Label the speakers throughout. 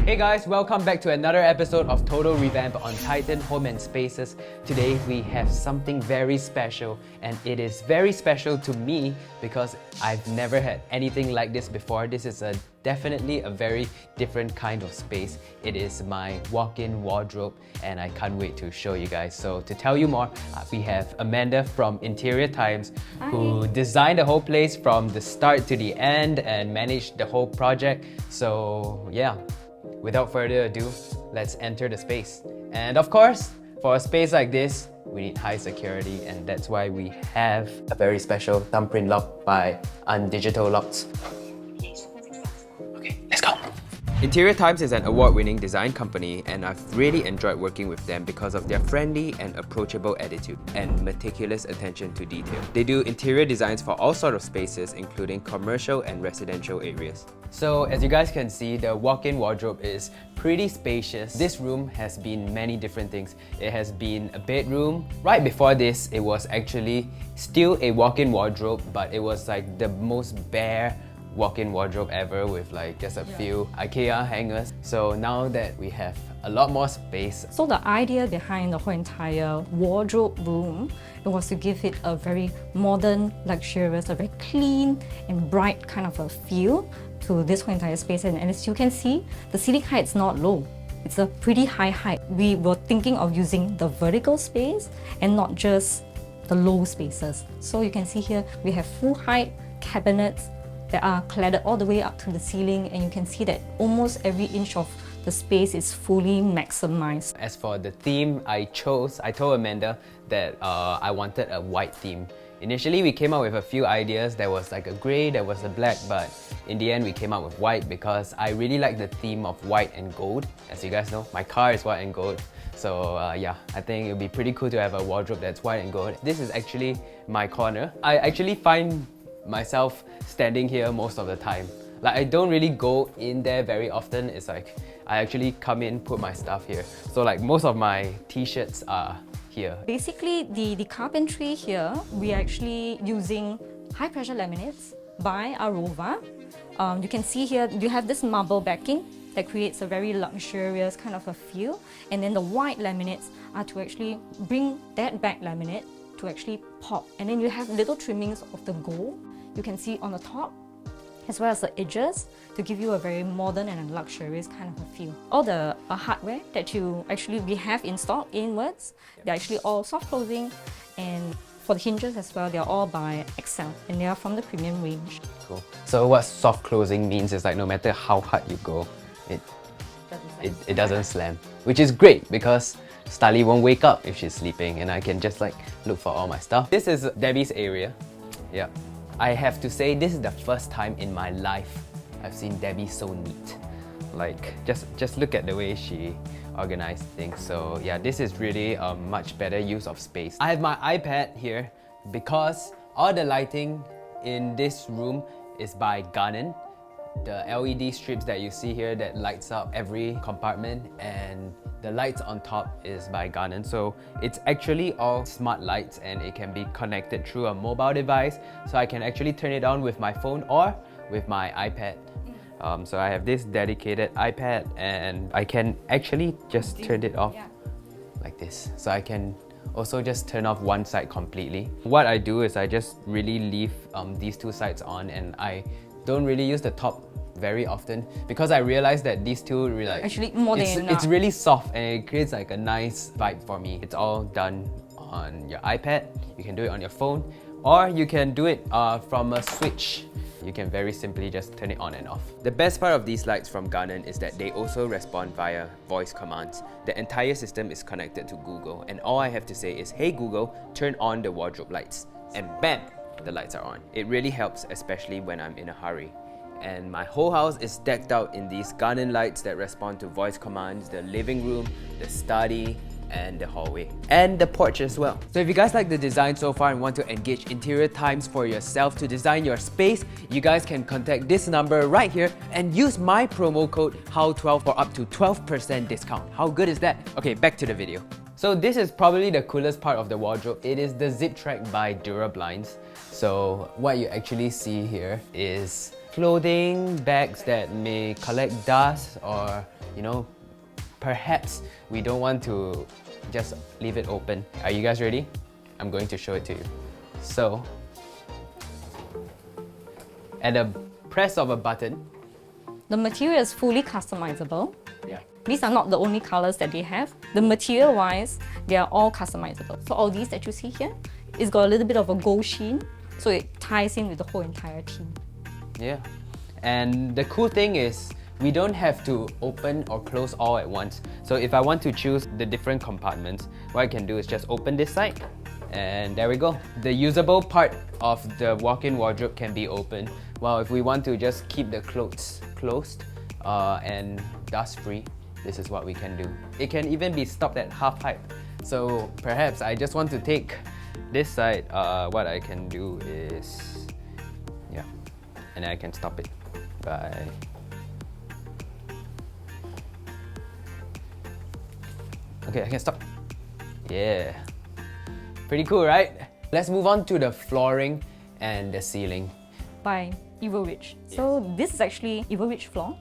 Speaker 1: Hey guys, welcome back to another episode of Total Revamp on Titan Home and Spaces. Today we have something very special, and it is very special to me because I've never had anything like this before. This is definitely a very different kind of space. It is my walk-in wardrobe and I can't wait to show you guys. So to tell you more, we have Amanda from Interior Times. Hi. Who designed the whole place from the start to the end and managed the whole project. So yeah, without further ado, let's enter the space. And of course, for a space like this, we need high security, and that's why we have a very special thumbprint lock by Undigital Locks. Okay, let's go! Interior Times is an award-winning design company, and I've really enjoyed working with them because of their friendly and approachable attitude and meticulous attention to detail. They do interior designs for all sorts of spaces, including commercial and residential areas. So as you guys can see, the walk-in wardrobe is pretty spacious. This room has been many different things. It has been a bedroom. Right before this, it was actually still a walk-in wardrobe, but it was like the most bare walk-in wardrobe ever with like just a few IKEA hangers. So now that we have a lot more space.
Speaker 2: So the idea behind the whole entire wardrobe room, it was to give it a very modern, luxurious, a very clean and bright kind of a feel to this whole entire space. And as you can see, the ceiling height is not low. It's a pretty high height. We were thinking of using the vertical space and not just the low spaces. So you can see here, we have full height cabinets that are cladded all the way up to the ceiling, and you can see that almost every inch of the space is fully maximized.
Speaker 1: As for the theme I told Amanda that I wanted a white theme. Initially we came up with a few ideas. There was like a grey, there was a black, but in the end we came up with white because I really like the theme of white and gold. As you guys know, my car is white and gold. So yeah, I think it would be pretty cool to have a wardrobe that's white and gold. This is actually my corner. I actually find myself standing here most of the time. Like, I don't really go in there very often. It's like I actually come in, put my stuff here. So like most of my t-shirts are here.
Speaker 2: Basically, the carpentry here, we're actually using high pressure laminates by Arova. You can see here, you have this marble backing that creates a very luxurious kind of a feel. And then the white laminates are to actually bring that back laminate to actually pop. And then you have little trimmings of the gold you can see on the top, as well as the edges, to give you a very modern and luxurious kind of a feel. All the hardware that we have in stock inwards, they're actually all soft closing, and for the hinges as well, they're all by Excel, and they are from the premium range.
Speaker 1: Cool. So what soft closing means is like no matter how hard you go, it doesn't slam, which is great because Stali won't wake up if she's sleeping, and I can just like look for all my stuff. This is Debbie's area. Yeah. I have to say, this is the first time in my life I've seen Debbie so neat. Like, just look at the way she organized things. So yeah, this is really a much better use of space. I have my iPad here because all the lighting in this room is by Ganen. The LED strips that you see here that lights up every compartment, and the lights on top is by Ganen. So it's actually all smart lights and it can be connected through a mobile device. So I can actually turn it on with my phone or with my iPad. So I have this dedicated iPad and I can actually just turn it off like this. So I can also just turn off one side completely. What I do is I just really leave these two sides on, and I don't really use the top very often because I realized that these two really
Speaker 2: actually more than enough.
Speaker 1: It's really soft and it creates like a nice vibe for me. It's all done on your iPad. You can do it on your phone, or you can do it from a switch. You can very simply just turn it on and off. The best part of these lights from Ganen is that they also respond via voice commands. The entire system is connected to Google, and all I have to say is, "Hey Google, turn on the wardrobe lights," and bam, the lights are on. It really helps, especially when I'm in a hurry. And my whole house is decked out in these Ganen lights that respond to voice commands, the living room, the study, and the hallway, and the porch as well. So if you guys like the design so far and want to engage Interior Times for yourself to design your space, you guys can contact this number right here and use my promo code HAO12 for up to 12% discount. How good is that? Okay, back to the video. So this is probably the coolest part of the wardrobe. It is the Ziptrak by Durablinds. So what you actually see here is clothing bags that may collect dust, or you know, perhaps we don't want to just leave it open. Are you guys ready? I'm going to show it to you. So, at a press of a button,
Speaker 2: The material is fully customizable.
Speaker 1: yeah,
Speaker 2: These are not the only colors that they have. The material-wise, they are all customizable. So all these that you see here, it's got a little bit of a gold sheen, so it ties in with the whole entire team.
Speaker 1: yeah. And the cool thing is, we don't have to open or close all at once. So if I want to choose the different compartments, what I can do is just open this side, and there we go. The usable part of the walk-in wardrobe can be open. Well, if we want to just keep the clothes closed and dust-free, this is what we can do. It can even be stopped at half height. So perhaps I just want to take this side, what I can do is, yeah, and I can stop it by okay, I can stop. Yeah. Pretty cool, right? Let's move on to the flooring and the ceiling.
Speaker 2: By EVORICH. So this is actually EVORICH floor.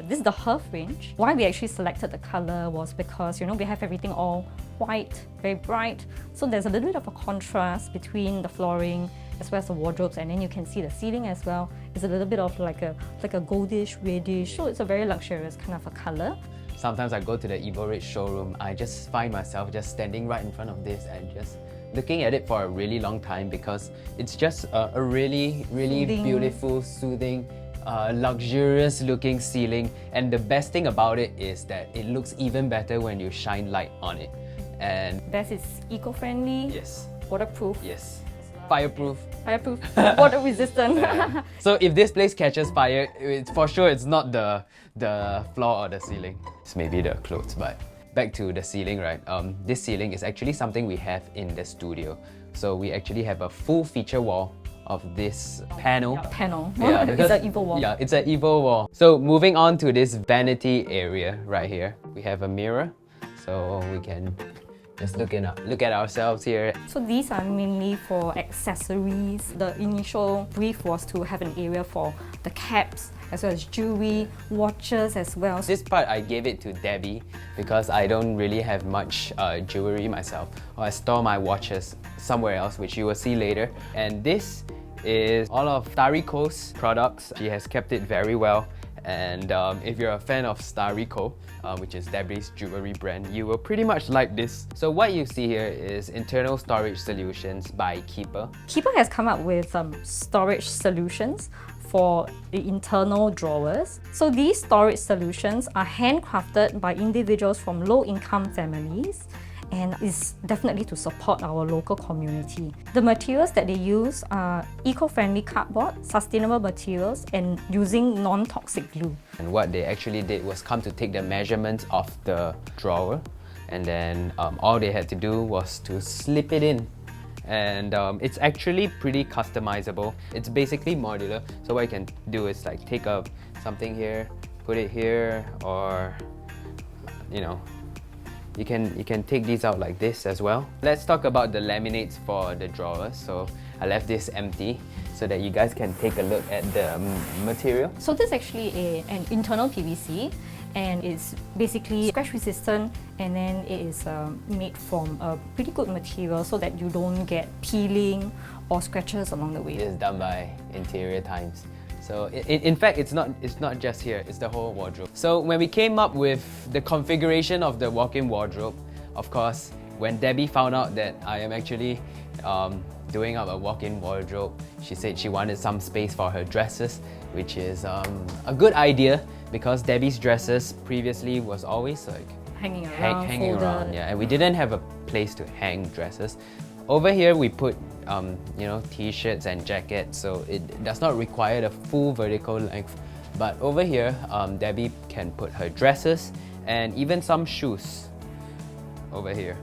Speaker 2: This is the Hearth range. Why we actually selected the color was because, you know, we have everything all white, very bright. So there's a little bit of a contrast between the flooring as well as the wardrobes, and then you can see the ceiling as well. It's a little bit of like a goldish, reddish. So it's a very luxurious kind of a color.
Speaker 1: Sometimes I go to the EVORICH showroom, I just find myself just standing right in front of this and just looking at it for a really long time, because it's just a really
Speaker 2: Soothing.
Speaker 1: beautiful, soothing, luxurious looking ceiling. And the best thing about it is that it looks even better when you shine light on it. And
Speaker 2: Best is eco-friendly,
Speaker 1: yes,
Speaker 2: waterproof,
Speaker 1: yes, fireproof.
Speaker 2: fireproof, water resistant.
Speaker 1: So if this place catches fire, for sure it's not the floor or the ceiling. It's maybe the clothes, but back to the ceiling, right? This ceiling is actually something we have in the studio. So we actually have a full feature wall of this panel.
Speaker 2: Panel.
Speaker 1: Yeah,
Speaker 2: It's an EVO wall.
Speaker 1: Yeah, it's an EVO wall. So moving on to this vanity area right here, we have a mirror, so we can just look at ourselves here.
Speaker 2: So these are mainly for accessories. The initial brief was to have an area for the caps, as well as jewelry, watches as well.
Speaker 1: This part I gave it to Debbie because I don't really have much jewelry myself. Or I store my watches somewhere else, which you will see later. And this is all of Stariko's products. She has kept it very well. And if you're a fan of Stariko, which is Debbie's jewelry brand, you will pretty much like this. So what you see here is internal storage solutions by Keeeper.
Speaker 2: Keeeper has come up with some storage solutions for the internal drawers. So these storage solutions are handcrafted by individuals from low-income families, and is definitely to support our local community. The materials that they use are eco-friendly cardboard, sustainable materials, and using non-toxic glue.
Speaker 1: And what they actually did was come to take the measurements of the drawer, and then all they had to do was to slip it in. And it's actually pretty customizable. It's basically modular, so what you can do is like take something here, put it here, or you know, you can take these out like this as well. Let's talk about the laminates for the drawers. So I left this empty so that you guys can take a look at the material.
Speaker 2: So this is actually an internal PVC, and it's basically scratch resistant, and then it is made from a pretty good material so that you don't get peeling or scratches along the way.
Speaker 1: It is done by Interior Times. So in fact, it's not just here, it's the whole wardrobe. So when we came up with the configuration of the walk-in wardrobe, of course, when Debbie found out that I am actually doing up a walk-in wardrobe, she said she wanted some space for her dresses, which is a good idea because Debbie's dresses previously was always like
Speaker 2: Hanging around,
Speaker 1: hanging
Speaker 2: folded.
Speaker 1: around, yeah, and we didn't have a place to hang dresses. Over here we put you know, t-shirts and jackets, so it does not require the full vertical length. But over here, Debbie can put her dresses and even some shoes over here.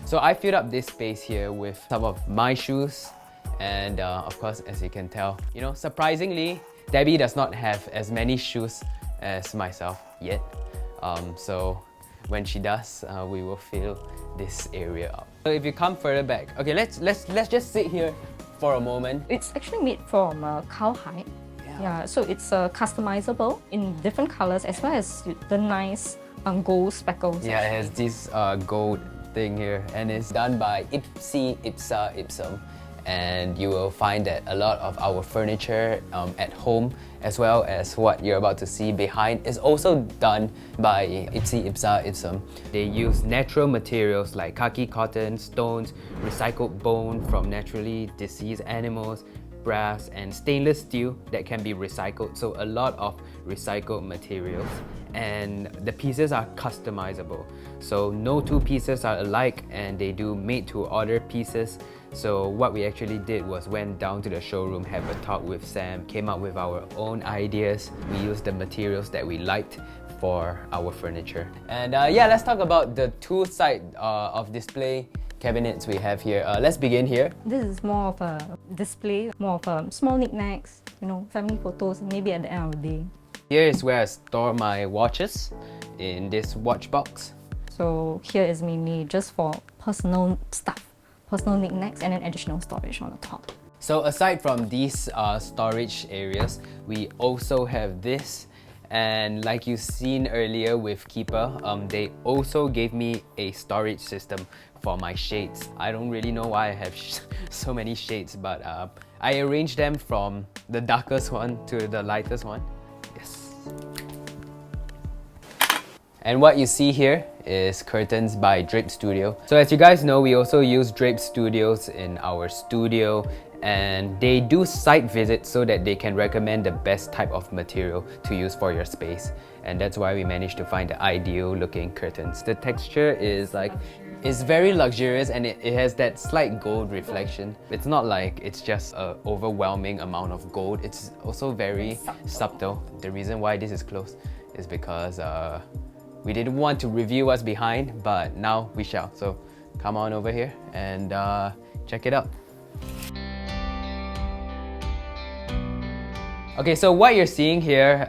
Speaker 1: So I filled up this space here with some of my shoes, and of course, as you can tell, you know, surprisingly, Debbie does not have as many shoes as myself yet. So when she does, we will fill this area up. So if you come further back, okay, let's just sit here for a moment.
Speaker 2: It's actually made from cowhide.
Speaker 1: Yeah.
Speaker 2: Yeah, so it's customizable in different colors as well as the nice gold speckles.
Speaker 1: Yeah, it has this gold thing here, and it's done by Ipse, Ipsa, Ipsum. And you will find that a lot of our furniture at home, as well as what you're about to see behind, is also done by Ipse, Ipsa, Ipsum. They use natural materials like khaki cotton, stones, recycled bone from naturally deceased animals, brass and stainless steel that can be recycled, so a lot of recycled materials. And the pieces are customizable, so no two pieces are alike, and they do made to order pieces. So what we actually did was went down to the showroom, have a talk with Sam, came up with our own ideas. We used the materials that we liked for our furniture. And yeah, let's talk about the two side of display cabinets we have here. Let's begin here.
Speaker 2: This is more of a display, more of small knickknacks, you know, family photos, maybe at the end of the day.
Speaker 1: Here is where I store my watches in this watch box.
Speaker 2: So here is mainly just for personal stuff, personal knickknacks, and then additional storage on the top.
Speaker 1: So aside from these storage areas, we also have this. And like you've seen earlier with Keeper, they also gave me a storage system for my shades. I don't really know why I have so many shades, but I arranged them from the darkest one to the lightest one. Yes. And what you see here is curtains by Drapes Studio. So as you guys know, we also use Drapes Studios in our studio, and they do site visits so that they can recommend the best type of material to use for your space. And that's why we managed to find the ideal looking curtains. The texture is like, it's very luxurious, and it has that slight gold reflection. It's not like it's just an overwhelming amount of gold. It's also very subtle. The reason why this is closed is because we didn't want to review what's behind, but now we shall. So come on over here and check it out. Okay, so what you're seeing here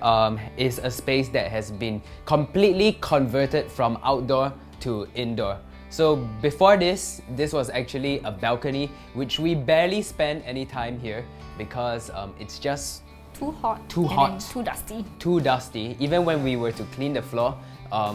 Speaker 1: is a space that has been completely converted from outdoor to indoor. So before this was actually a balcony, which we barely spent any time here because it's just
Speaker 2: Too hot,
Speaker 1: and
Speaker 2: too dusty.
Speaker 1: Too dusty. Even when we were to clean the floor,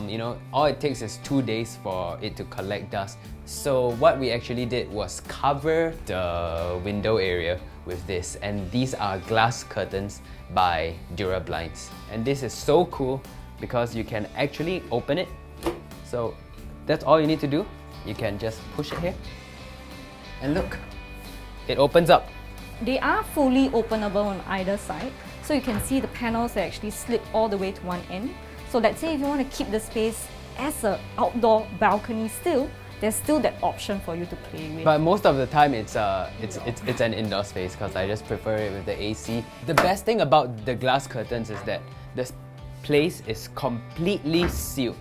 Speaker 1: you know, all it takes is 2 days for it to collect dust. So what we actually did was cover the window area with this, and these are glass curtains by Durablinds. And this is so cool because you can actually open it. So that's all you need to do. You can just push it here and look, it opens up.
Speaker 2: They are fully openable on either side, so you can see the panels that actually slip all the way to one end. So let's say if you want to keep the space as an outdoor balcony still, there's still that option for you to play with.
Speaker 1: But most of the time it's an indoor space because I just prefer it with the AC. The best thing about the glass curtains is that this place is completely sealed,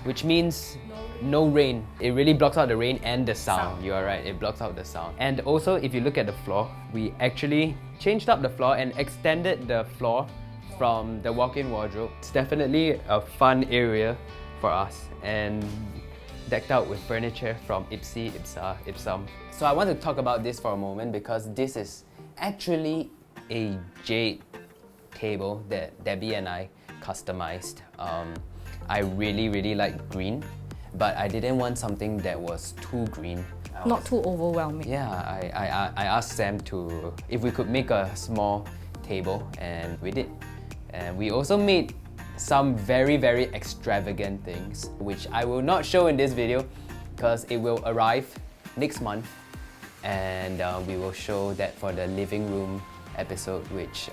Speaker 1: which means no rain. It really blocks out the rain and the sound. You are right, it blocks out the sound. And also, if you look at the floor, we actually changed up the floor and extended the floor from the walk-in wardrobe. It's definitely a fun area for us, and decked out with furniture from Ipse, Ipsa, Ipsum. So I want to talk about this for a moment because this is actually a jade table that Debbie and I customized. I really like green, but I didn't want something that was too green.
Speaker 2: Not too overwhelming.
Speaker 1: Yeah, I asked Sam if we could make a small table, and we did. And we also made some very extravagant things, which I will not show in this video because it will arrive next month, and we will show that for the living room episode, which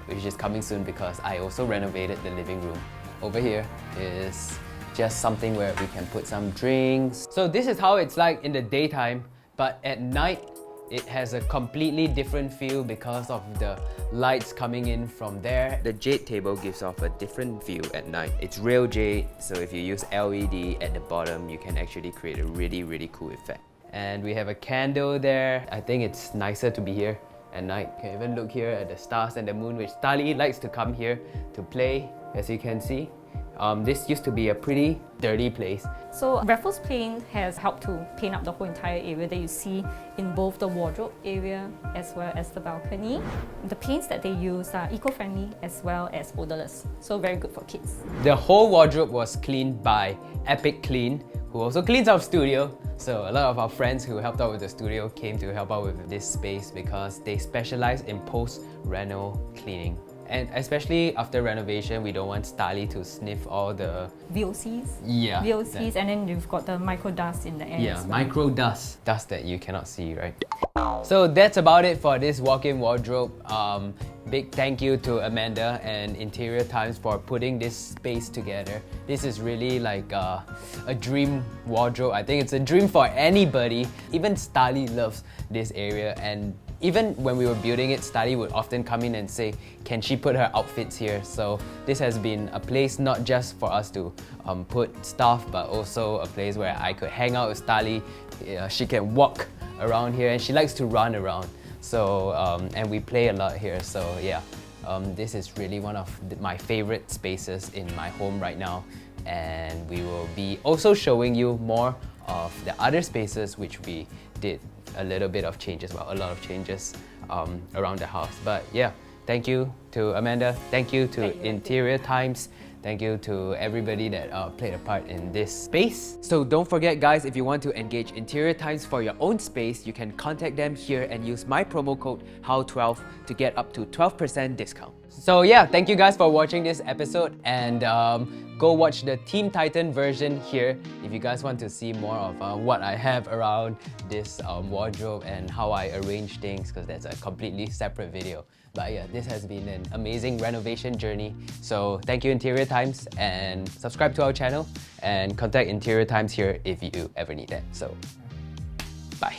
Speaker 1: is coming soon because I also renovated the living room. Over here is just something where we can put some drinks. So this is how it's like in the daytime, but at night it has a completely different feel because of the lights coming in from there. The jade table gives off a different view at night. It's real jade, so if you use LED at the bottom, you can actually create a really cool effect. And we have a candle there. I think it's nicer to be here at night. You can even look here at the stars and the moon, which Tali likes to come here to play. As you can see, This used to be a pretty dirty place.
Speaker 2: So Raffles Paint has helped to paint up the whole entire area that you see in both the wardrobe area as well as the balcony. The paints that they use are eco-friendly as well as odorless, so very good for kids.
Speaker 1: The whole wardrobe was cleaned by EPIClean, who also cleans our studio. So a lot of our friends who helped out with the studio came to help out with this space because they specialize in post-reno cleaning. And especially after renovation, we don't want Starly to sniff all the
Speaker 2: VOCs.
Speaker 1: Yeah.
Speaker 2: VOCs, and then you've got the micro dust in the air.
Speaker 1: Yeah,
Speaker 2: as well.
Speaker 1: micro dust. Dust that you cannot see, right? So that's about it for this walk-in wardrobe. Big thank you to Amanda and Interior Times for putting this space together. This is really like a dream wardrobe. I think it's a dream for anybody. Even Starly loves this area, and even when we were building it, Starly would often come in and say, can she put her outfits here? So this has been a place not just for us to put stuff, but also a place where I could hang out with Starly. She can walk around here and she likes to run around. So, and we play a lot here, so yeah. This is really one of my favorite spaces in my home right now. And we will be also showing you more of the other spaces which we did a little bit of changes, well, a lot of changes around the house. But yeah, thank you to Amanda, thank you to Interior Times, thank you to everybody that played a part in this space. So don't forget guys, if you want to engage Interior Times for your own space, you can contact them here and use my promo code HAO12 to get up to 12% discount. So yeah, thank you guys for watching this episode, and go watch the Teen Titan version here if you guys want to see more of what I have around this wardrobe and how I arrange things, because that's a completely separate video. But yeah, this has been an amazing renovation journey. So thank you Interior Times, and subscribe to our channel and contact Interior Times here if you ever need that. So bye.